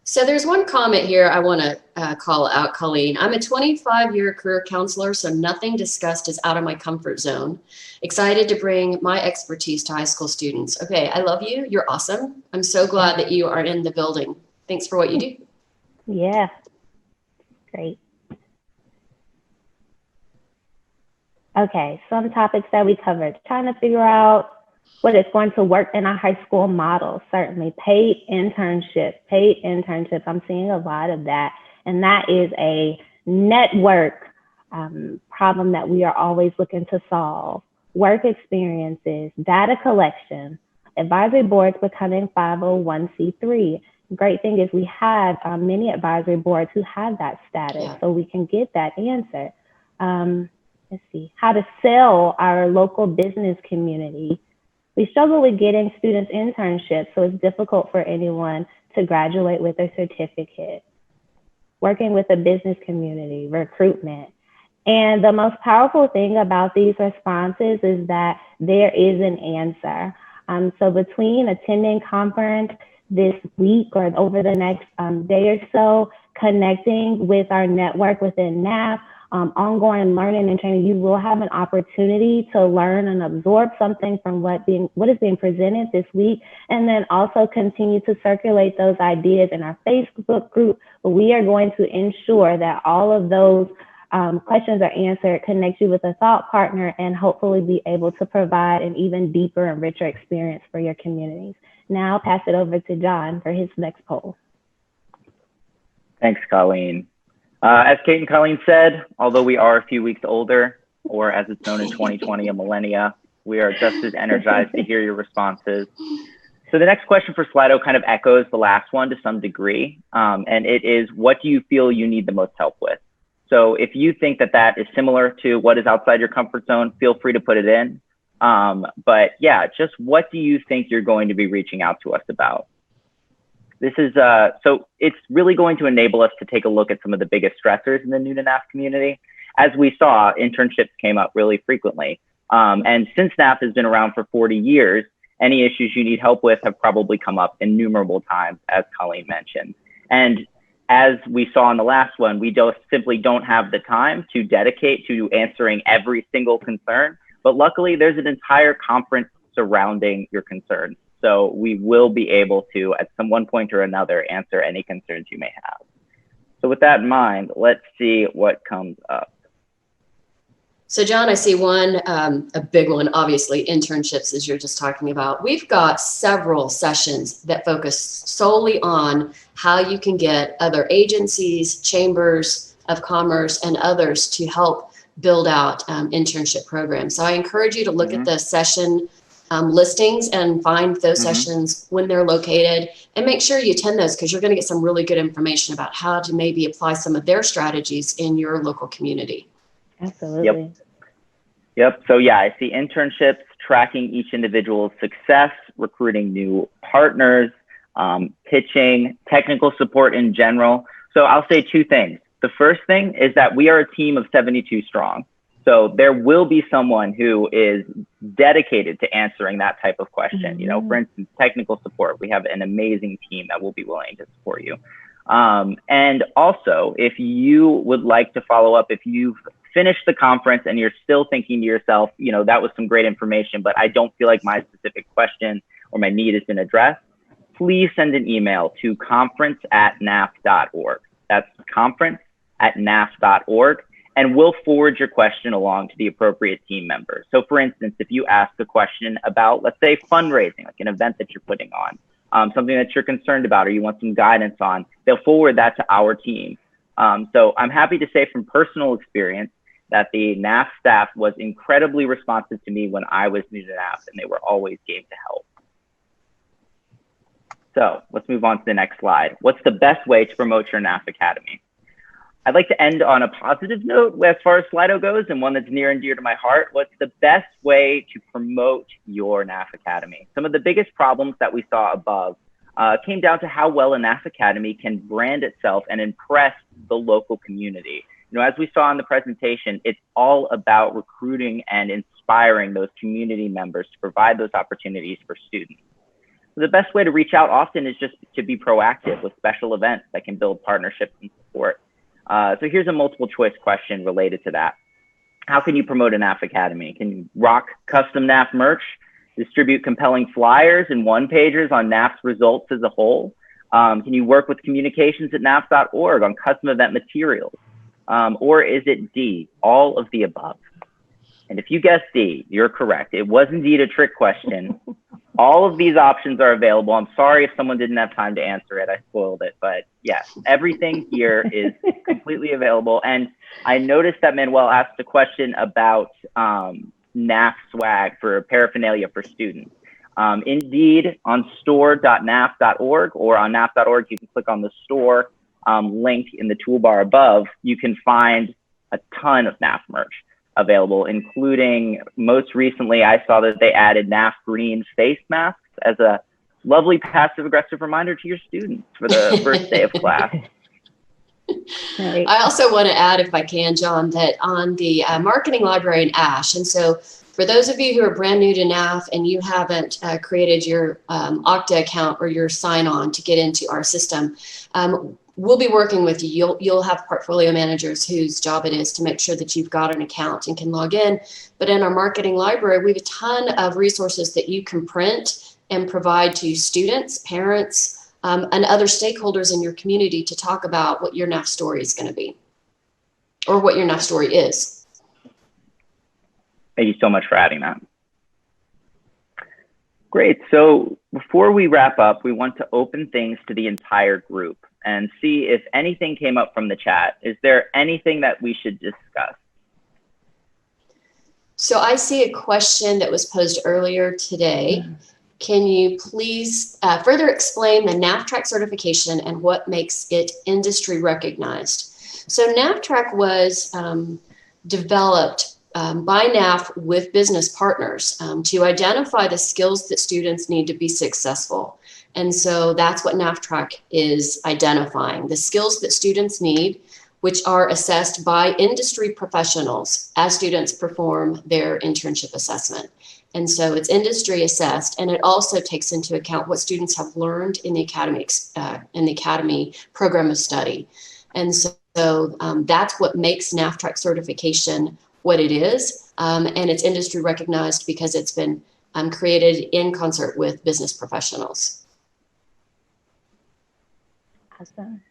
S12: So there's one comment here I want to call out, Colleen. I'm a 25-year career counselor, so nothing discussed is out of my comfort zone. Excited to bring my expertise to high school students. Okay, I love you. You're awesome. I'm so glad that you are in the building. Thanks for what you do.
S11: Yeah, great. Okay, some topics that we covered. Trying to figure out what is going to work in our high school model. Certainly paid internships. I'm seeing a lot of that. And that is a network problem that we are always looking to solve. Work experiences, data collection, advisory boards becoming 501c3. Great thing is we have many advisory boards who have that status, so we can get that answer. Let's see, how to sell our local business community. We struggle with getting students internships, so it's difficult for anyone to graduate with a certificate. Working with the business community, recruitment. And the most powerful thing about these responses is that there is an answer. So between attending conference this week or over the next day or so, connecting with our network within NAF, ongoing learning and training, you will have an opportunity to learn and absorb something from what is being presented this week, and then also continue to circulate those ideas in our Facebook group. We are going to ensure that all of those questions are answered, connect you with a thought partner, and hopefully be able to provide an even deeper and richer experience for your communities. Now I'll pass it over to John for his next poll.
S13: Thanks, Colleen. As Kate and Colleen said, although we are a few weeks older, or as it's known in 2020, a millennia, we are just as energized to hear your responses. So the next question for Slido kind of echoes the last one to some degree, and it is, what do you feel you need the most help with? So if you think that that is similar to what is outside your comfort zone, feel free to put it in. But yeah, just what do you think you're going to be reaching out to us about? This is, so it's really going to enable us to take a look at some of the biggest stressors in the new to NAF community. As we saw, internships came up really frequently. And since NAF has been around for 40 years, any issues you need help with have probably come up innumerable times, as Colleen mentioned. And as we saw in the last one, we simply don't have the time to dedicate to answering every single concern. But luckily, there's an entire conference surrounding your concerns. So we will be able to, at some one point or another, answer any concerns you may have. So with that in mind, let's see what comes up.
S12: So John, I see one, a big one, obviously, internships, as you're just talking about. We've got several sessions that focus solely on how you can get other agencies, chambers of commerce, and others to help build out internship programs. So I encourage you to look at the session listings and find those sessions when they're located, and make sure you attend those, because you're going to get some really good information about how to maybe apply some of their strategies in your local community.
S11: Absolutely.
S13: Yep. So yeah, I see internships, tracking each individual's success, recruiting new partners, pitching, technical support in general. So I'll say two things. The first thing is that we are a team of 72 strong. So there will be someone who is dedicated to answering that type of question. You know, for instance, technical support, we have an amazing team that will be willing to support you. And also, if you would like to follow up, if you've finished the conference and you're still thinking to yourself, you know, that was some great information, but I don't feel like my specific question or my need has been addressed, please send an email to conference@naf.org. That's conference@naf.org. And we'll forward your question along to the appropriate team member. So for instance, if you ask a question about, let's say, fundraising, like an event that you're putting on, something that you're concerned about or you want some guidance on, they'll forward that to our team. So I'm happy to say from personal experience that the NAF staff was incredibly responsive to me when I was new to NAF, and they were always game to help. So let's move on to the next slide. What's the best way to promote your NAF Academy? I'd like to end on a positive note as far as Slido goes, and one that's near and dear to my heart. What's the best way to promote your NAF Academy? Some of the biggest problems that we saw above came down to how well a NAF Academy can brand itself and impress the local community. You know, as we saw in the presentation, it's all about recruiting and inspiring those community members to provide those opportunities for students. So the best way to reach out often is just to be proactive with special events that can build partnerships and support. So here's a multiple choice question related to that. How can you promote a NAF Academy? Can you rock custom NAF merch, distribute compelling flyers and one-pagers on NAF's results as a whole? Can you work with communications at naf.org on custom event materials? Or is it D, all of the above? And if you guessed D, you're correct. It was indeed a trick question. All of these options are available. I'm sorry if someone didn't have time to answer it. I spoiled it. But yes, everything here is completely available. And I noticed that Manuel asked a question about NAF swag for paraphernalia for students. Indeed, on store.naf.org or on naf.org, you can click on the store link in the toolbar above. You can find a ton of NAF merch available, including most recently, I saw that they added NAF green face masks as a lovely passive aggressive reminder to your students for the first day of class.
S12: I also want to add, if I can, John, that on the marketing library in ASH, and so for those of you who are brand new to NAF and you haven't created your Okta account or your sign-on to get into our system, we'll be working with you. You'll have portfolio managers whose job it is to make sure that you've got an account and can log in. But in our marketing library, we have a ton of resources that you can print and provide to students, parents, and other stakeholders in your community to talk about what your NAF story is going to be, or what your NAF story is.
S13: Thank you so much for adding that. Great. So before we wrap up, we want to open things to the entire group and see if anything came up from the chat. Is there anything that we should discuss?
S12: So I see a question that was posed earlier today. Can you please further explain the NAFTrack certification and what makes it industry recognized? So NAFTrack was developed by NAF with business partners to identify the skills that students need to be successful. And so that's what NAFTrack is identifying, the skills that students need, which are assessed by industry professionals as students perform their internship assessment. And so it's industry assessed, and it also takes into account what students have learned in the academy program of study. And so that's what makes NAFTrack certification what it is, and it's industry recognized because it's been created in concert with business professionals.
S11: Awesome.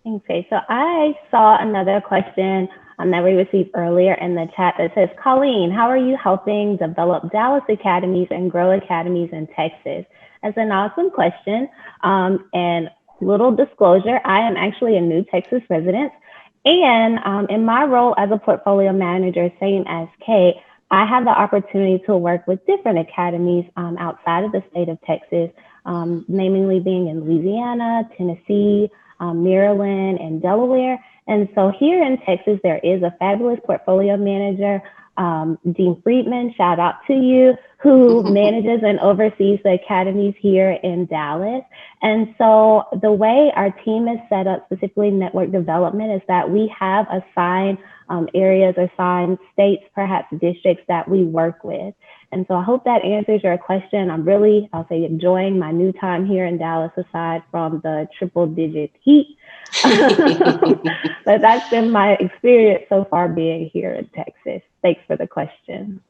S11: Okay, so I saw another question that we received earlier in the chat that says, Colleen, how are you helping develop Dallas academies and grow academies in Texas? That's an awesome question. And little disclosure, I am actually a new Texas resident. And in my role as a portfolio manager, same as Kate, I have the opportunity to work with different academies outside of the state of Texas, namely being in Louisiana, Tennessee, Maryland, and Delaware. And so here in Texas, there is a fabulous portfolio manager, Dean Friedman, shout out to you, who manages and oversees the academies here in Dallas. And so the way our team is set up, specifically network development, is that we have assigned areas, assigned states, perhaps districts that we work with. And so I hope that answers your question. I'm really, I'll say, enjoying my new time here in Dallas, aside from the triple-digit heat. But that's been my experience so far being here in Texas. Thanks for the question.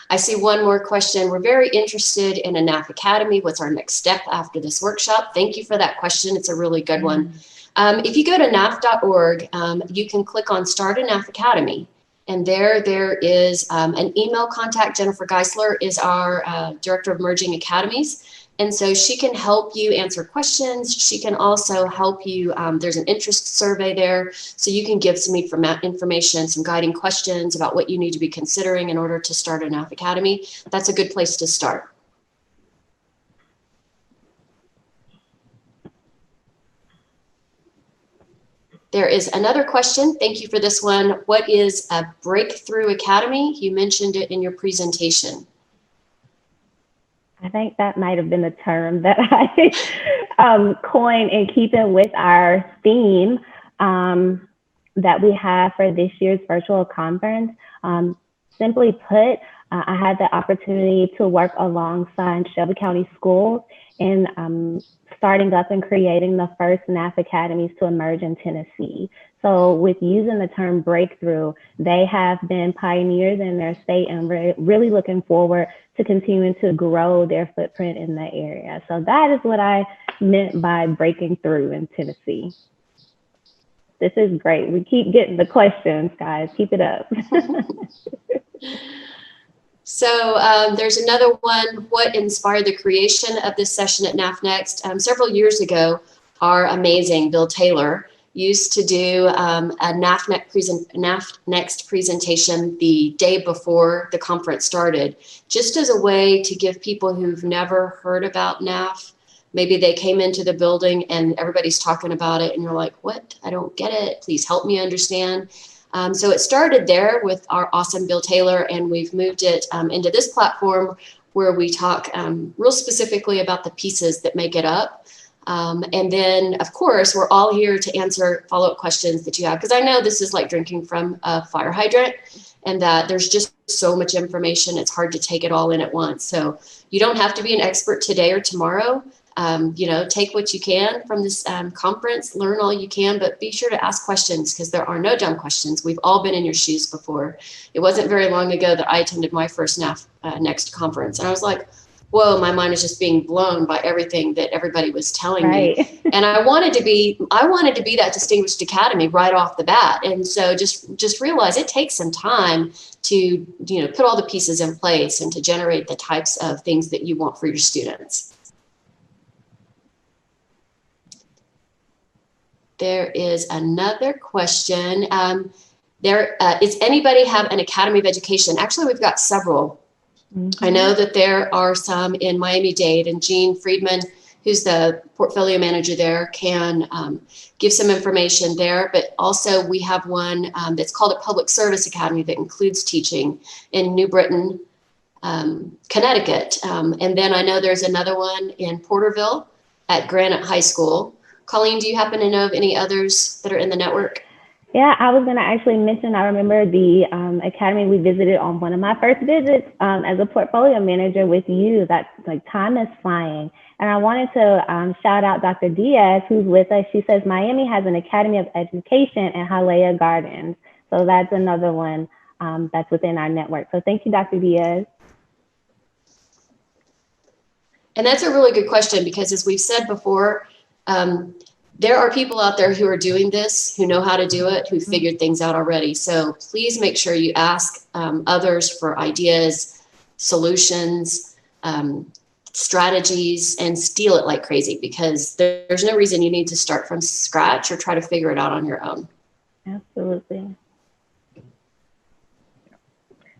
S12: I see one more question. We're very interested in a NAF Academy. What's our next step after this workshop? Thank you for that question. It's a really good one. If you go to NAF.org, you can click on Start a NAF Academy. And there is an email contact. Jennifer Geisler is our Director of Merging Academies. And so she can help you answer questions. She can also help you. There's an interest survey there. So you can give some information, some guiding questions about what you need to be considering in order to start a NAF Academy. That's a good place to start. There is another question. Thank you for this one. What is a breakthrough academy? You mentioned it in your presentation.
S11: I think that might have been the term that I coined in keeping with our theme that we have for this year's virtual conference. Simply put, I had the opportunity to work alongside Shelby County Schools in starting up and creating the first NAF academies to emerge in Tennessee. So with using the term breakthrough, they have been pioneers in their state and really looking forward to continuing to grow their footprint in the area. So that is what I meant by breaking through in Tennessee. This is great. We keep getting the questions, guys. Keep it up.
S12: So there's another one. What inspired the creation of this session at NAF Next? Several years ago, our amazing Bill Taylor used to do a NAF Next presentation the day before the conference started, just as a way to give people who've never heard about NAF. Maybe they came into the building and everybody's talking about it and you're like, what? I don't get it. Please help me understand. So it started there with our awesome Bill Taylor, and we've moved it into this platform where we talk real specifically about the pieces that make it up. And then, of course, we're all here to answer follow-up questions that you have, because I know this is like drinking from a fire hydrant and that there's just so much information. It's hard to take it all in at once. So you don't have to be an expert today or tomorrow. Take what you can from this conference, learn all you can, but be sure to ask questions because there are no dumb questions. We've all been in your shoes before. It wasn't very long ago that I attended my first NAF Next conference. And I was like, whoa, my mind is just being blown by everything that everybody was telling me. And I wanted to be that distinguished academy right off the bat. And so just realize it takes some time to, put all the pieces in place and to generate the types of things that you want for your students. There is another question. Does anybody have an Academy of Education? Actually, we've got several. I know that there are some in Miami-Dade, and Jean Friedman, who's the portfolio manager there, can give some information there. But also we have one that's called a Public Service Academy that includes teaching in New Britain, Connecticut. And then I know there's another one in Porterville at Granite High School. Colleen, do you happen to know of any others that are in the network?
S11: Yeah, I was going to actually mention, I remember the academy we visited on one of my first visits as a portfolio manager with you. That's like, time is flying. And I wanted to shout out Dr. Diaz, who's with us. She says Miami has an Academy of Education in Hialeah Gardens. So that's another one that's within our network. So thank you, Dr. Diaz.
S12: And that's a really good question, because as we've said before, there are people out there who are doing this, who know how to do it, who figured things out already. So please make sure you ask others for ideas, solutions, strategies, and steal it like crazy, because there's no reason you need to start from scratch or try to figure it out on your own.
S11: Absolutely.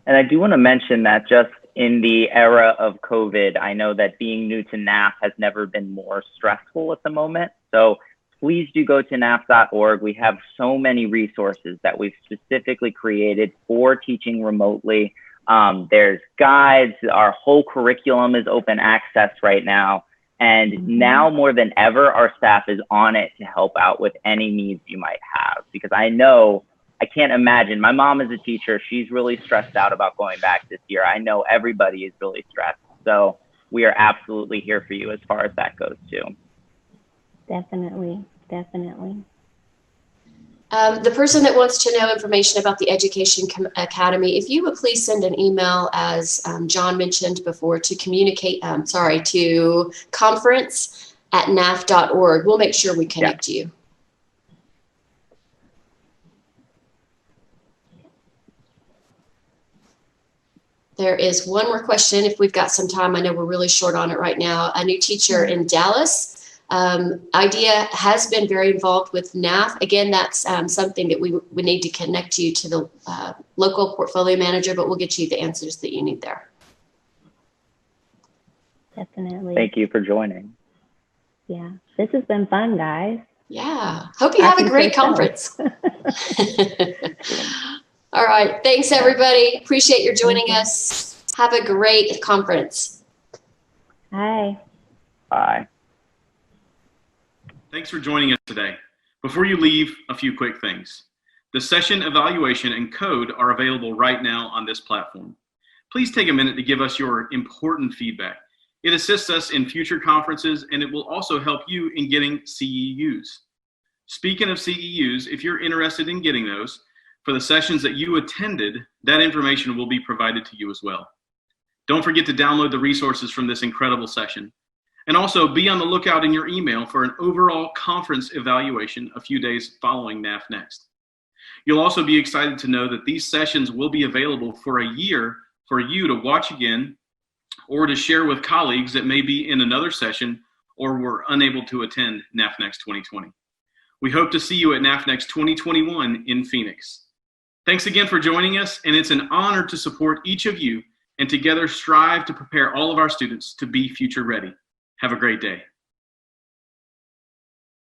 S13: And I do want to mention that just in the era of COVID, I know that being new to NAF has never been more stressful at the moment. So please do go to NAF.org. We have so many resources that we've specifically created for teaching remotely. There's guides. Our whole curriculum is open access right now. And now more than ever, our staff is on it to help out with any needs you might have. Because I know, I can't imagine, my mom is a teacher. She's really stressed out about going back this year. I know everybody is really stressed. So we are absolutely here for you as far as that goes too.
S11: Definitely, definitely.
S12: The person that wants to know information about the Education Academy, if you would please send an email, as John mentioned before, to to conference@naf.org. We'll make sure we connect you. There is one more question if we've got some time. I know we're really short on it right now. A new teacher in Dallas. IDEA has been very involved with NAF. Again, that's something that we need to connect you to the local portfolio manager, but we'll get you the answers that you need there.
S11: Definitely.
S13: Thank you for joining.
S11: Yeah, this has been fun, guys.
S12: Yeah, hope you have a great conference. All right, thanks everybody. Appreciate your joining us. Have a great conference.
S11: Bye.
S13: Bye.
S1: Thanks for joining us today. Before you leave, a few quick things. The session evaluation and code are available right now on this platform. Please take a minute to give us your important feedback. It assists us in future conferences, and it will also help you in getting CEUs. Speaking of CEUs, if you're interested in getting those, for the sessions that you attended, that information will be provided to you as well. Don't forget to download the resources from this incredible session. And also be on the lookout in your email for an overall conference evaluation a few days following NAF Next. You'll also be excited to know that these sessions will be available for a year for you to watch again or to share with colleagues that may be in another session or were unable to attend NAF Next 2020. We hope to see you at NAF Next 2021 in Phoenix. Thanks again for joining us, and it's an honor to support each of you and together strive to prepare all of our students to be future ready. Have a great day.